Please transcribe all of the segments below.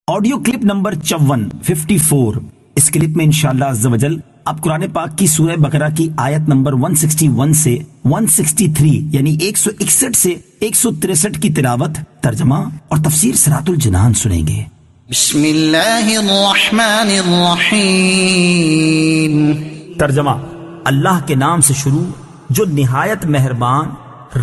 Audio clip number 54 اس clip میں انشاءاللہ عز و جل آپ قرآن پاک کی سورہ بقرہ کی آیت نمبر 161 سے 163 یعنی 161 سے 163 کی تلاوت، ترجمہ اور تفسیر صراط الجنان سنیں گے۔ بسم اللہ الرحمن الرحیم۔ ترجمہ، اللہ کے نام سے شروع جو نہایت مہربان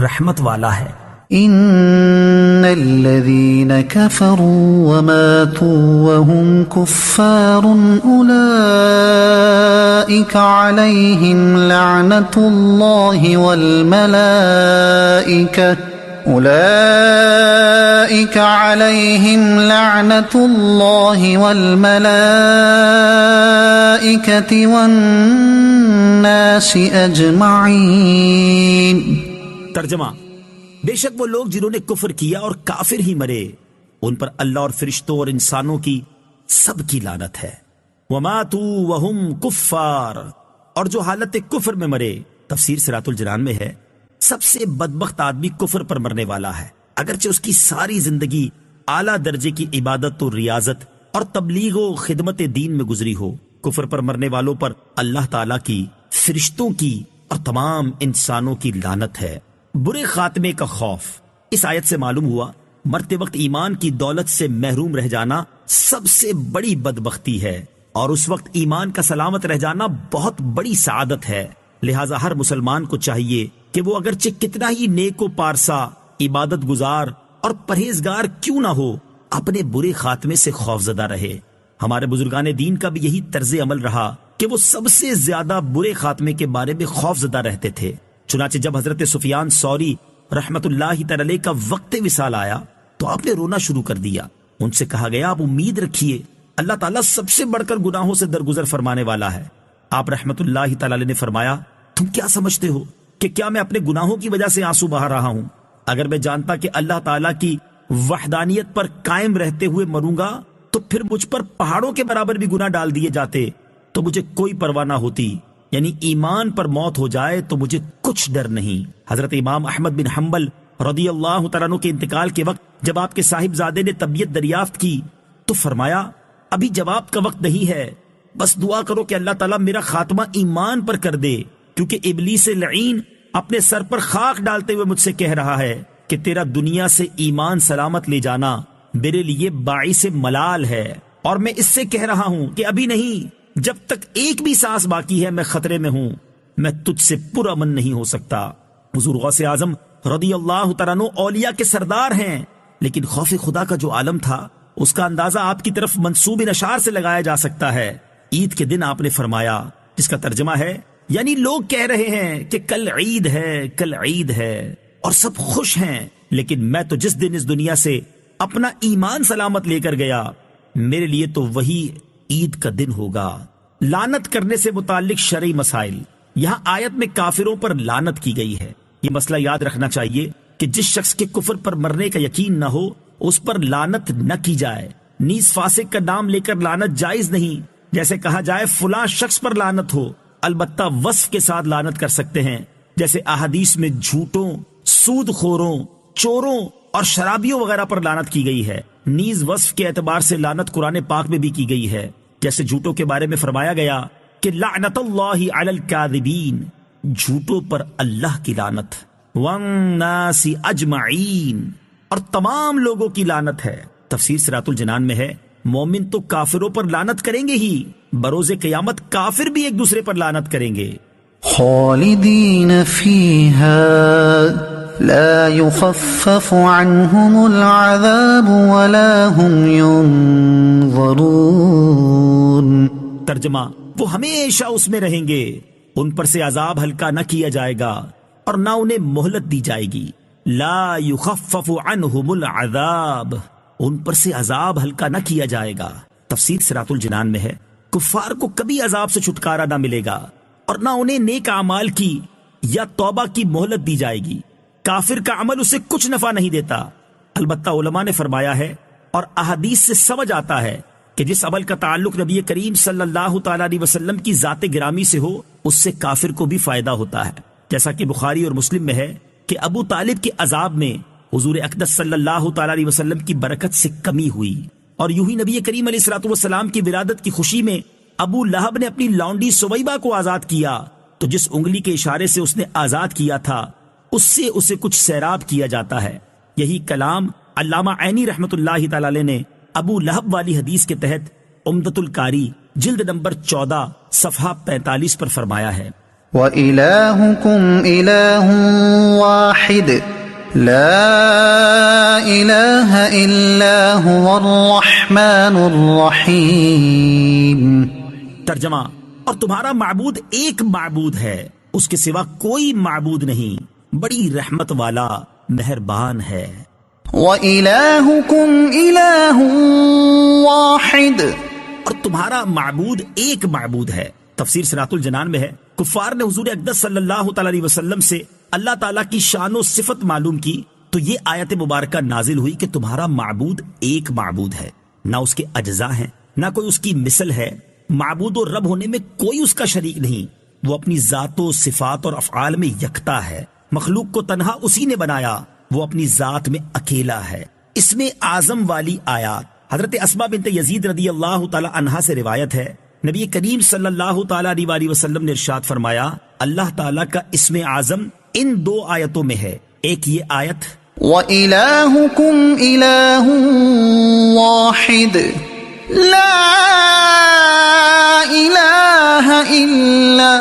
رحمت والا ہے۔ ان الذين كفروا وماتوا وهم كفار اولئك عليهم لعنة الله والملائكة والناس اجمعين۔ ترجمہ، بے شک وہ لوگ جنہوں نے کفر کیا اور کافر ہی مرے، ان پر اللہ اور فرشتوں اور انسانوں کی سب کی لعنت ہے۔ وَمَاتُوا وَهُمْ كُفَّارٌ، اور جو حالت کفر میں مرے، تفسیر صراط الجنان میں ہے، سب سے بدبخت آدمی کفر پر مرنے والا ہے، اگرچہ اس کی ساری زندگی اعلیٰ درجے کی عبادت و ریاضت اور تبلیغ و خدمت دین میں گزری ہو۔ کفر پر مرنے والوں پر اللہ تعالیٰ کی، فرشتوں کی اور تمام انسانوں کی لعنت ہے۔ برے خاتمے کا خوف، اس آیت سے معلوم ہوا مرتے وقت ایمان کی دولت سے محروم رہ جانا سب سے بڑی بدبختی ہے، اور اس وقت ایمان کا سلامت رہ جانا بہت بڑی سعادت ہے۔ لہٰذا ہر مسلمان کو چاہیے کہ وہ اگرچہ کتنا ہی نیک و پارسا، عبادت گزار اور پرہیزگار کیوں نہ ہو، اپنے برے خاتمے سے خوفزدہ رہے۔ ہمارے بزرگان دین کا بھی یہی طرز عمل رہا کہ وہ سب سے زیادہ برے خاتمے کے بارے میں خوفزدہ رہتے تھے۔ چنانچہ جب حضرت سفیان ثوری رحمت اللہ تعالی علیہ کا وقت وصال آیا تو آپ نے رونا شروع کر دیا۔ ان سے کہا گیا آپ امید رکھیے، اللہ تعالیٰ سب سے بڑھ کر گناہوں سے درگزر فرمانے والا ہے۔ آپ رحمت اللہ تعالی علیہ نے فرمایا، تم کیا سمجھتے ہو کہ کیا میں اپنے گناہوں کی وجہ سے آنسو بہا رہا ہوں؟ اگر میں جانتا کہ اللہ تعالیٰ کی وحدانیت پر قائم رہتے ہوئے مروں گا تو پھر مجھ پر پہاڑوں کے برابر بھی گناہ ڈال دیے جاتے تو مجھے کوئی پرواہ نہ ہوتی، یعنی ایمان پر موت ہو جائے تو مجھے کچھ ڈر نہیں۔ حضرت امام احمد بن حنبل رضی اللہ تعالیٰ عنہ کے انتقال کے وقت جب آپ کے صاحبزادے نے طبیعت دریافت کی تو فرمایا، ابھی جواب کا وقت نہیں ہے، بس دعا کرو کہ اللہ تعالیٰ میرا خاتمہ ایمان پر کر دے، کیونکہ ابلیس لعین اپنے سر پر خاک ڈالتے ہوئے مجھ سے کہہ رہا ہے کہ تیرا دنیا سے ایمان سلامت لے جانا میرے لیے باعث ملال ہے، اور میں اس سے کہہ رہا ہوں کہ ابھی نہیں، جب تک ایک بھی سانس باقی ہے میں خطرے میں ہوں، میں تجھ سے پرامن نہیں ہو سکتا۔ حضور غوث اعظم رضی اللہ تعالیٰ عنہ اولیاء کے سردار ہیں، لیکن خوف خدا کا جو عالم تھا اس کا اندازہ آپ کی طرف منسوب اشعار سے لگایا جا سکتا ہے۔ عید کے دن آپ نے فرمایا، جس کا ترجمہ ہے یعنی لوگ کہہ رہے ہیں کہ کل عید ہے، کل عید ہے، اور سب خوش ہیں، لیکن میں تو جس دن اس دنیا سے اپنا ایمان سلامت لے کر گیا، میرے لیے تو وہی عید کا دن ہوگا۔ لعنت کرنے سے متعلق شرعی مسائل، یہاں آیت میں کافروں پر لعنت کی گئی ہے۔ یہ مسئلہ یاد رکھنا چاہیے کہ جس شخص کے کفر پر مرنے کا یقین نہ ہو اس پر لعنت نہ کی جائے۔ نیز فاسق کا نام لے کر لعنت جائز نہیں، جیسے کہا جائے فلاں شخص پر لعنت ہو، البتہ وصف کے ساتھ لعنت کر سکتے ہیں، جیسے احادیث میں جھوٹوں، سود خوروں، چوروں اور شرابیوں وغیرہ پر لعنت کی گئی ہے۔ نیز وصف کے اعتبار سے لعنت قرآن پاک میں بھی کی گئی ہے، جیسے جھوٹوں کے بارے میں فرمایا گیا کہ لعنت اللہ علی الکاذبین، جھوٹوں پر اللہ کی لعنت، والناس اجمعین، اور تمام لوگوں کی لعنت ہے۔ تفسیر صراط الجنان میں ہے، مومن تو کافروں پر لعنت کریں گے ہی، بروز قیامت کافر بھی ایک دوسرے پر لعنت کریں گے۔ خالدین فیہا لا يخفف عنهم العذاب ولا هم ينظرون۔ ترجمہ، وہ ہمیشہ اس میں رہیں گے، ان پر سے عذاب ہلکا نہ کیا جائے گا اور نہ انہیں مہلت دی جائے گی۔ لا يخفف عنهم العذاب، ان پر سے عذاب ہلکا نہ کیا جائے گا۔ تفسیر صراط الجنان میں ہے، کفار کو کبھی عذاب سے چھٹکارا نہ ملے گا اور نہ انہیں نیک اعمال کی یا توبہ کی مہلت دی جائے گی۔ کافر کا عمل اسے کچھ نفع نہیں دیتا۔ البتہ علماء نے فرمایا ہے اور احادیث سے سمجھ آتا ہے کہ جس عمل کا تعلق نبی کریم صلی اللہ تعالی علیہ وسلم کی ذات گرامی سے ہو اس سے کافر کو بھی فائدہ ہوتا ہے، جیسا کہ بخاری اور مسلم میں ہے کہ ابو طالب کے عذاب میں حضور اقدس صلی اللہ تعالی علیہ وسلم کی برکت سے کمی ہوئی۔ اور یوں ہی نبی کریم علیہ الصلوۃ والسلام کی ولادت کی خوشی میں ابو لہب نے اپنی لونڈی سویبہ کو آزاد کیا، تو جس انگلی کے اشارے سے اس نے آزاد کیا تھا اس سے اسے کچھ سیراب کیا جاتا ہے۔ یہی کلام علامہ عینی رحمۃ اللہ تعالی علیہ نے ابو لہب والی حدیث کے تحت عمدۃ القاری جلد نمبر 14 صفحہ 45 پر فرمایا ہے۔ وَإِلَٰهُكُمْ إِلَٰهٌ وَاحِدٌ لَا إِلَٰهَ إِلَّا هُوَ الرَّحْمَٰنُ الرَّحِيمُ۔ ترجمہ، اور تمہارا معبود ایک معبود ہے، اس کے سوا کوئی معبود نہیں، بڑی رحمت والا مہربان ہے۔ وَإِلَٰهُكُمْ إِلَٰهٌ وَاحِدٌ، اور تمہارا معبود ایک معبود ہے۔ تفسیر صراط الجنان میں ہے، کفار نے حضور اقدس صلی اللہ تعالی علیہ وسلم سے اللہ تعالیٰ کی شان و صفت معلوم کی تو یہ آیت مبارکہ نازل ہوئی کہ تمہارا معبود ایک معبود ہے، نہ اس کے اجزاء ہیں، نہ کوئی اس کی مثل ہے۔ معبود و رب ہونے میں کوئی اس کا شریک نہیں، وہ اپنی ذات و صفات اور افعال میں یکتا ہے۔ مخلوق کو تنہا اسی نے بنایا، وہ اپنی ذات میں اکیلا ہے۔ اس میں اعظم والی آیات حضرت اسماء بنت یزید رضی اللہ تعالی عنہا سے روایت ہے، نبی کریم صلی اللہ تعالی علیہ وسلم نے ارشاد فرمایا، اللہ تعالیٰ کا اسم اعظم ان دو آیتوں میں ہے۔ ایک یہ آیت وَإِلَٰهُكُمْ إِلَٰهٌ وَاحِدٌ لَا إِلَٰهَ إِلَّا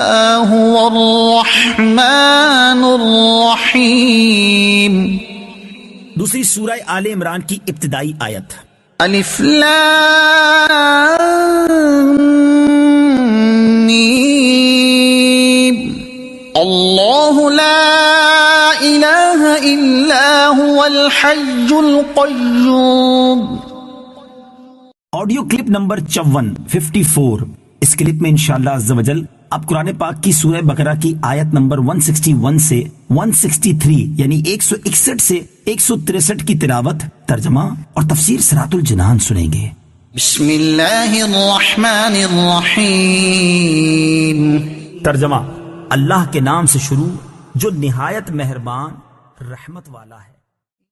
هُوَ الرَّحْمَٰنُ الرَّحِيمُ۔ دوسری سورہ آل عمران کی ابتدائی آیت الف لام میم اللہ لا الہ الا هو الحی القیوم۔ آڈیو کلپ نمبر 54 اس کلپ میں انشاءاللہ عز و جل اب قرآن پاک کی سورہ بقرہ کی آیت نمبر 161 سے 163 یعنی 161 سے 163 کی تلاوت، ترجمہ اور تفسیر صراط الجنان سنیں گے۔ بسم اللہ الرحمن الرحیم۔ ترجمہ، اللہ کے نام سے شروع جو نہایت مہربان رحمت والا ہے۔